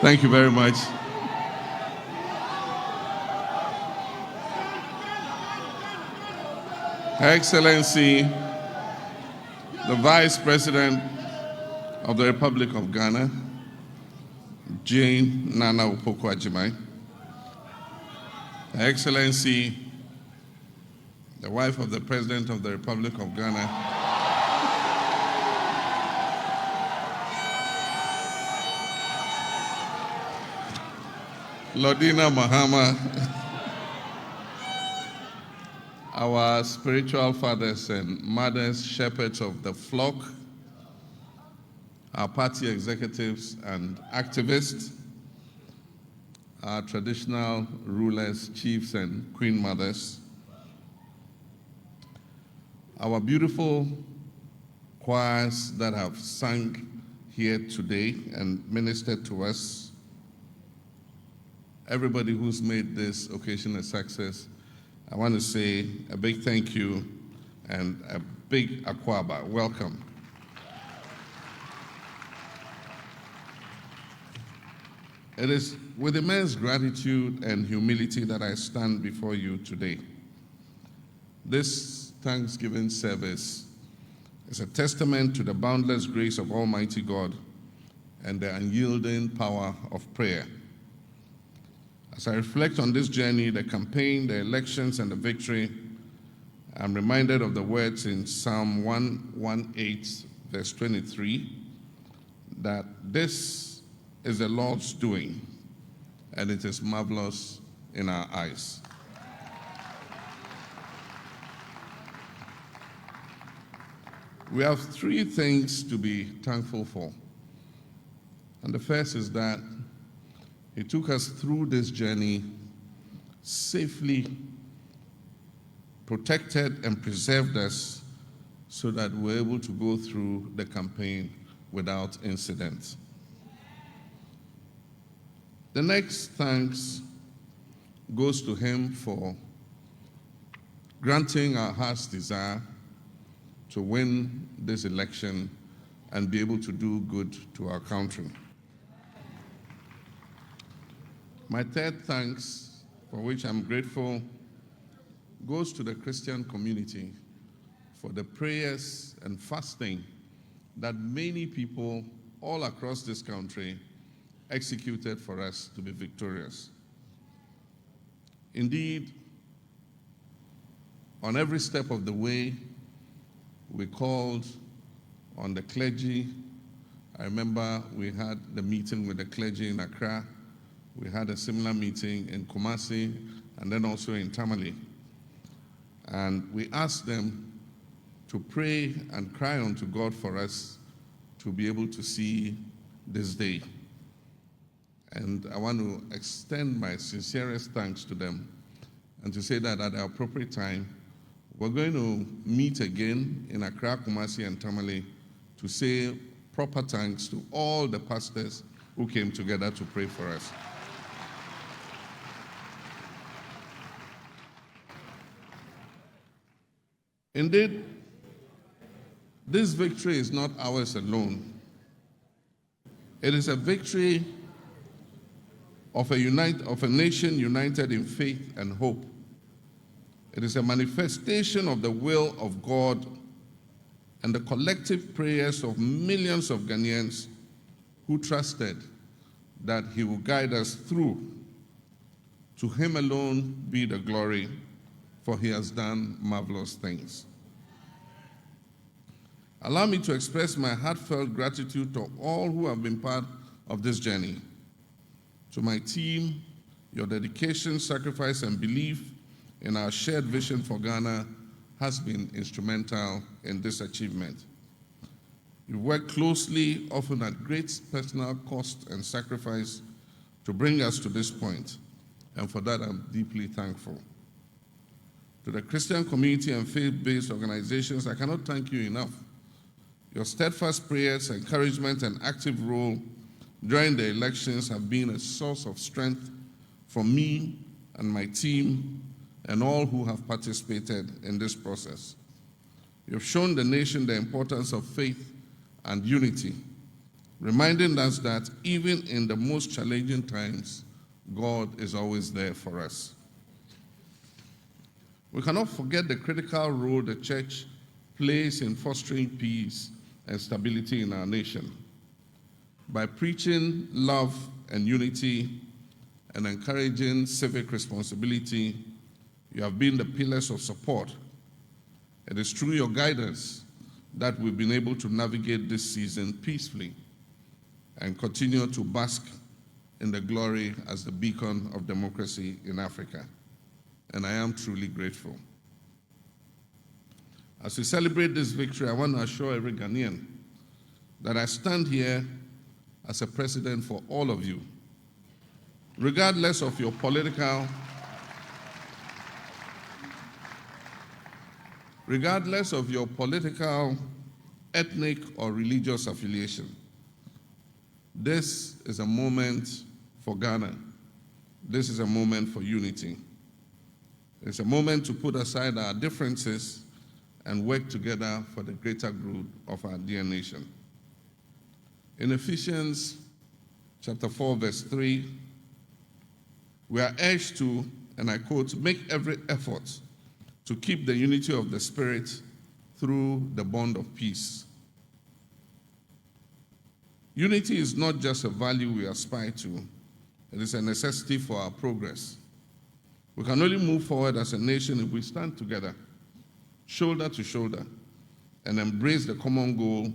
Thank you very much. Her Excellency, the Vice President of the Republic of Ghana, Jane Nana Opoku-Agyeman. Her Excellency, the wife of the President of the Republic of Ghana, Lordina Mahama, our spiritual fathers and mothers, shepherds of the flock, our party executives and activists, our traditional rulers, chiefs and queen mothers, our beautiful choirs that have sung here today and ministered to us, everybody who's made this occasion a success, I want to say a big thank you and a big akwaba. Welcome. It is with immense gratitude and humility that I stand before you today. This Thanksgiving service is a testament to the boundless grace of Almighty God and the unyielding power of prayer. As I reflect on this journey, the campaign, the elections, and the victory, I'm reminded of the words in Psalm 118, verse 23, that this is the Lord's doing, and it is marvelous in our eyes. We have three things to be thankful for. And the first is that He took us through this journey safely, protected and preserved us so that we're able to go through the campaign without incident. The next thanks goes to Him for granting our heart's desire to win this election and be able to do good to our country. My third thanks, for which I'm grateful, goes to the Christian community for the prayers and fasting that many people all across this country executed for us to be victorious. Indeed, on every step of the way, we called on the clergy. I remember we had the meeting with the clergy in Accra. We had a similar meeting in Kumasi and then also in Tamale. And we asked them to pray and cry unto God for us to be able to see this day. And I want to extend my sincerest thanks to them and to say that at the appropriate time, we're going to meet again in Accra, Kumasi, and Tamale to say proper thanks to all the pastors who came together to pray for us. Indeed, this victory is not ours alone. It is a victory of a nation united in faith and hope. It is a manifestation of the will of God and the collective prayers of millions of Ghanaians who trusted that He will guide us through. To Him alone be the glory, for He has done marvelous things. Allow me to express my heartfelt gratitude to all who have been part of this journey. To my team, your dedication, sacrifice, and belief in our shared vision for Ghana has been instrumental in this achievement. You worked closely, often at great personal cost and sacrifice, to bring us to this point, and for that I'm deeply thankful. To the Christian community and faith-based organizations, I cannot thank you enough. Your steadfast prayers, encouragement, and active role during the elections have been a source of strength for me and my team and all who have participated in this process. You have shown the nation the importance of faith and unity, reminding us that even in the most challenging times, God is always there for us. We cannot forget the critical role the church plays in fostering peace and stability in our nation. By preaching love and unity and encouraging civic responsibility, you have been the pillars of support. It is through your guidance that we've been able to navigate this season peacefully and continue to bask in the glory as the beacon of democracy in Africa. And I am truly grateful. As we celebrate this victory, I want to assure every Ghanaian that I stand here as a president for all of you, regardless of your political, ethnic, or religious affiliation. This is a moment for Ghana. This is a moment for unity. It's a moment to put aside our differences and work together for the greater good of our dear nation. In Ephesians chapter 4, verse 3, we are urged to, and I quote, make every effort to keep the unity of the Spirit through the bond of peace. Unity is not just a value we aspire to, it is a necessity for our progress. We can only move forward as a nation if we stand together, shoulder to shoulder, and embrace the common goal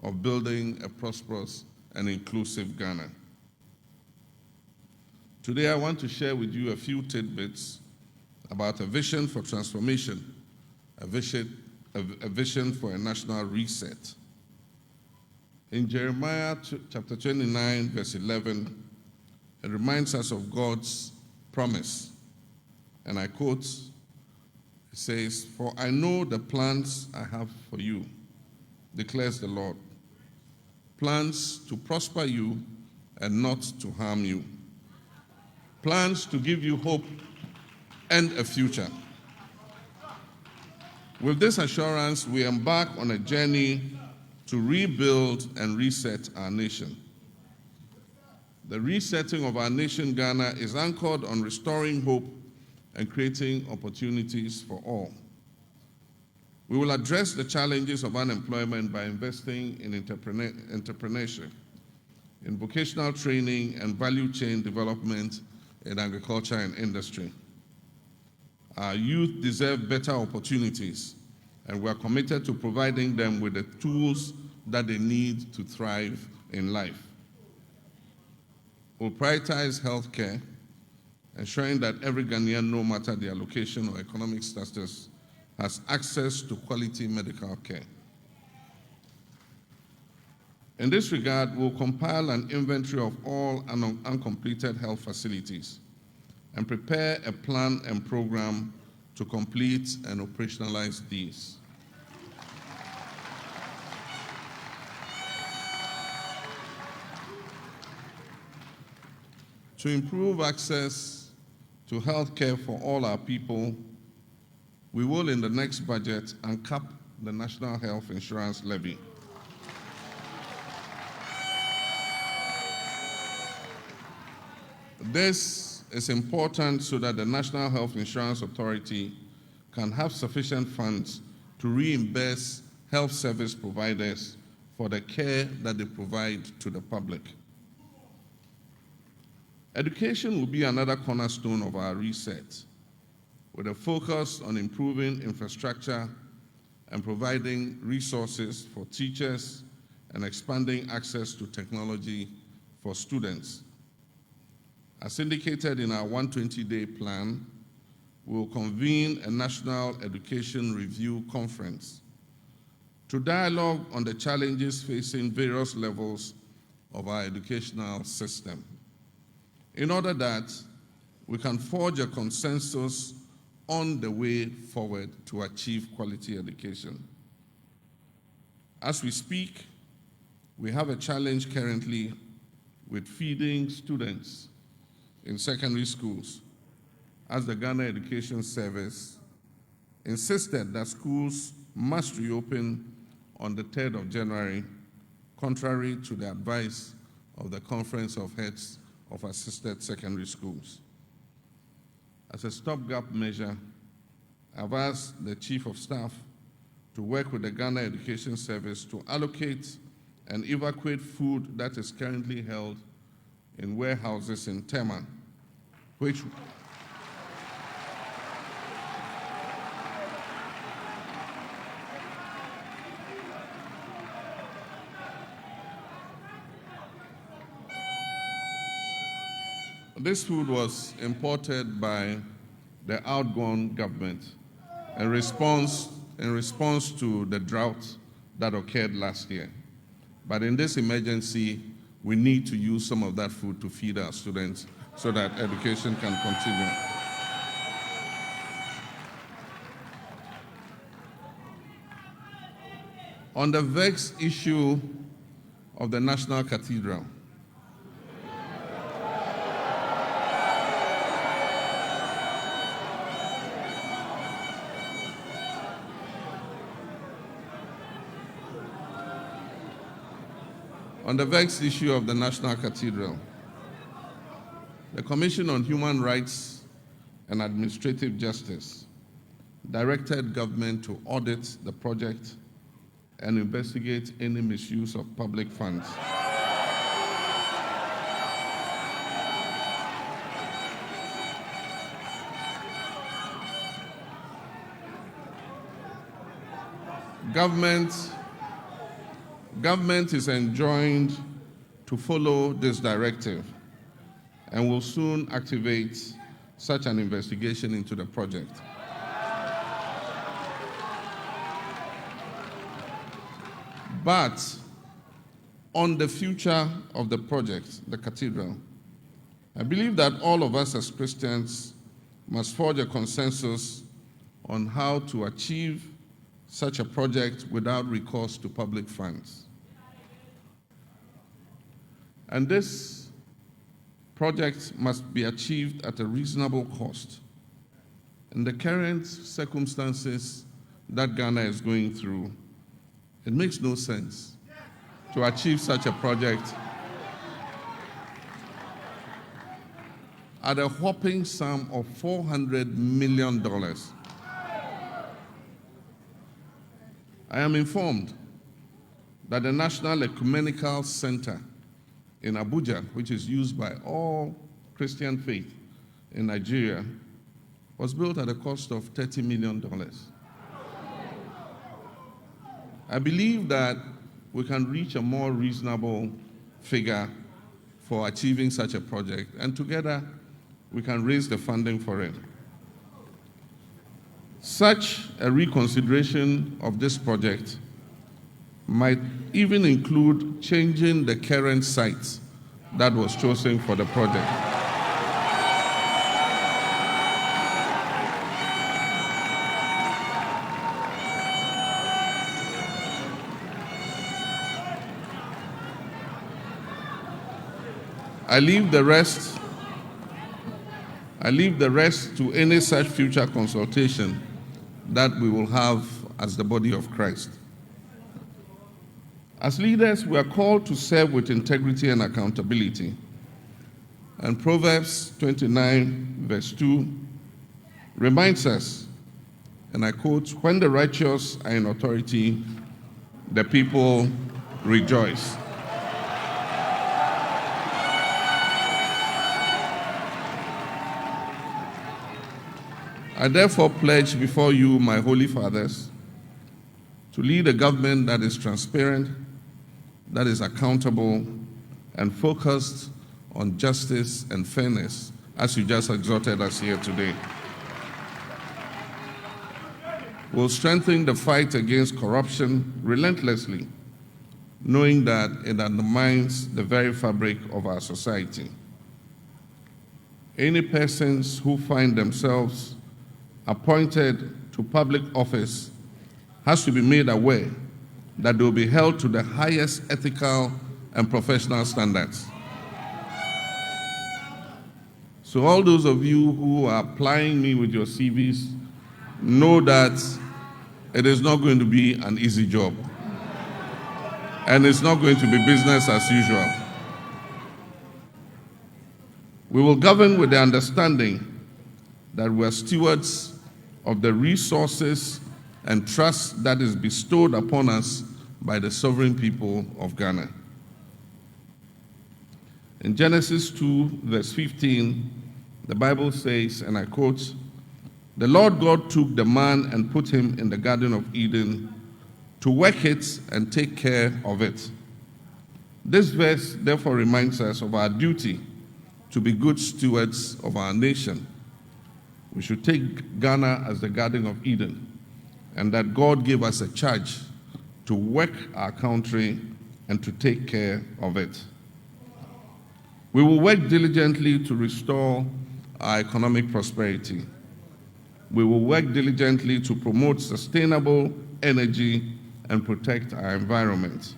of building a prosperous and inclusive Ghana. Today, I want to share with you a few tidbits about a vision for transformation, a vision for a national reset. In Jeremiah chapter 29, verse 11, it reminds us of God's promise. And I quote, it says, "For I know the plans I have for you, declares the Lord, plans to prosper you and not to harm you, plans to give you hope and a future." With this assurance, we embark on a journey to rebuild and reset our nation. The resetting of our nation, Ghana, is anchored on restoring hope and creating opportunities for all. We will address the challenges of unemployment by investing in entrepreneurship, in vocational training and value chain development in agriculture and industry. Our youth deserve better opportunities, and we are committed to providing them with the tools that they need to thrive in life. We'll prioritize healthcare, ensuring that every Ghanaian, no matter their location or economic status, has access to quality medical care. In this regard, we'll compile an inventory of all uncompleted health facilities and prepare a plan and program to complete and operationalize these. To improve access to health care for all our people, we will, in the next budget, uncap the National Health Insurance Levy. This is important so that the National Health Insurance Authority can have sufficient funds to reimburse health service providers for the care that they provide to the public. Education will be another cornerstone of our reset, with a focus on improving infrastructure and providing resources for teachers and expanding access to technology for students. As indicated in our 120-day plan, we will convene a National Education Review Conference to dialogue on the challenges facing various levels of our educational system, in order that we can forge a consensus on the way forward to achieve quality education. As we speak, we have a challenge currently with feeding students in secondary schools, as the Ghana Education Service insisted that schools must reopen on the 3rd of January, contrary to the advice of the Conference of Heads of Assisted Secondary Schools. As a stopgap measure, I've asked the Chief of Staff to work with the Ghana Education Service to allocate and evacuate food that is currently held in warehouses in Tema, which this food was imported by the outgone government in response to the drought that occurred last year. But in this emergency, we need to use some of that food to feed our students so that education can continue. On the vexed issue of the National Cathedral, the Commission on Human Rights and Administrative Justice directed government to audit the project and investigate any misuse of public funds. Government is enjoined to follow this directive and will soon activate such an investigation into the project. But on the future of the project, the cathedral, I believe that all of us as Christians must forge a consensus on how to achieve such a project without recourse to public funds. And this project must be achieved at a reasonable cost. In the current circumstances that Ghana is going through, it makes no sense to achieve such a project at a whopping sum of $400 million. I am informed that the National Ecumenical Center in Abuja, which is used by all Christian faith in Nigeria, was built at a cost of $30 million. I believe that we can reach a more reasonable figure for achieving such a project, and together we can raise the funding for it. Such a reconsideration of this project might even include changing the current site that was chosen for the project. I leave the rest to any such future consultation that we will have as the body of Christ. As leaders, we are called to serve with integrity and accountability. And Proverbs 29, verse 2 reminds us, and I quote, "When the righteous are in authority, the people rejoice." I therefore pledge before you, my holy fathers, to lead a government that is transparent, that is accountable, and focused on justice and fairness, as you just exhorted us here today. We'll strengthen the fight against corruption relentlessly, knowing that it undermines the very fabric of our society. Any persons who find themselves appointed to public office has to be made aware that they will be held to the highest ethical and professional standards. So all those of you who are applying me with your CVs, know that it is not going to be an easy job. and it's not going to be business as usual. We will govern with the understanding that we are stewards of the resources and trust that is bestowed upon us by the sovereign people of Ghana. In Genesis 2, verse 15, the Bible says, and I quote, "The Lord God took the man and put him in the Garden of Eden to work it and take care of it." This verse therefore reminds us of our duty to be good stewards of our nation. We should take Ghana as the Garden of Eden, and that God gave us a charge to work our country and to take care of it. We will work diligently to restore our economic prosperity. We will work diligently to promote sustainable energy and protect our environment.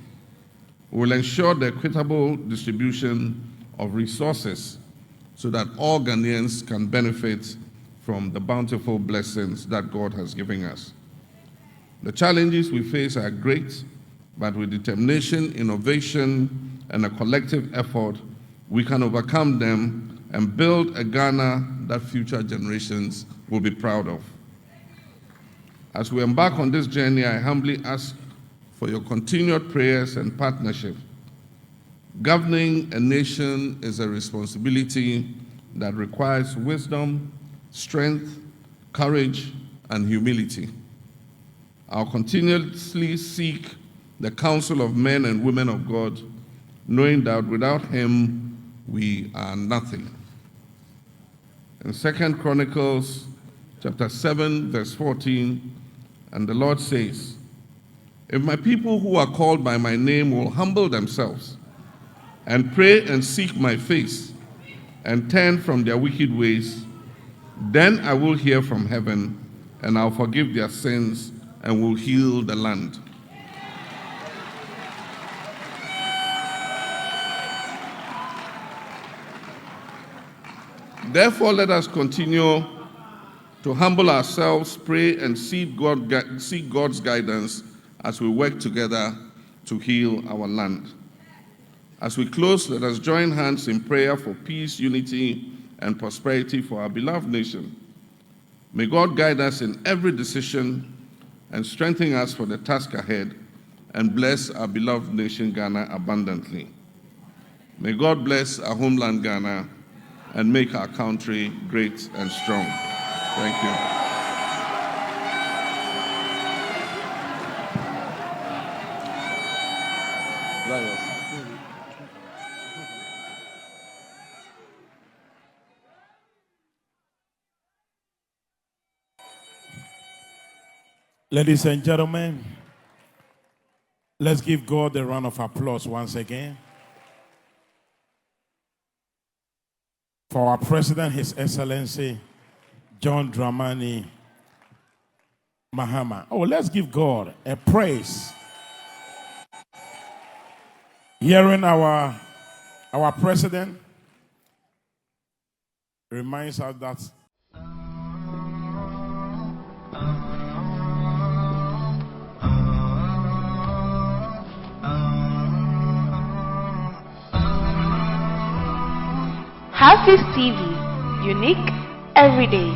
We will ensure the equitable distribution of resources so that all Ghanaians can benefit from the bountiful blessings that God has given us. The challenges we face are great, but with determination, innovation, and a collective effort, we can overcome them and build a Ghana that future generations will be proud of. As we embark on this journey, I humbly ask for your continued prayers and partnership. Governing a nation is a responsibility that requires wisdom, strength, courage, and humility. I'll continuously seek the counsel of men and women of God, knowing that without him, we are nothing. In 2 Chronicles chapter 7, verse 14, and the Lord says, "If my people who are called by my name will humble themselves and pray and seek my face and turn from their wicked ways, then I will hear from heaven and I'll forgive their sins and will heal the land." Therefore, let us continue to humble ourselves, pray, and seek God's guidance as we work together to heal our land. As we close, let us join hands in prayer for peace, unity, and prosperity for our beloved nation. May God guide us in every decision and strengthen us for the task ahead, and bless our beloved nation Ghana abundantly. May God bless our homeland Ghana and make our country great and strong. Thank you. Ladies and gentlemen, let's give God a round of applause once again for our President, His Excellency, John Dramani Mahama. Oh, let's give God a praise. Hearing our President reminds us that HAFIZ TV, unique every day.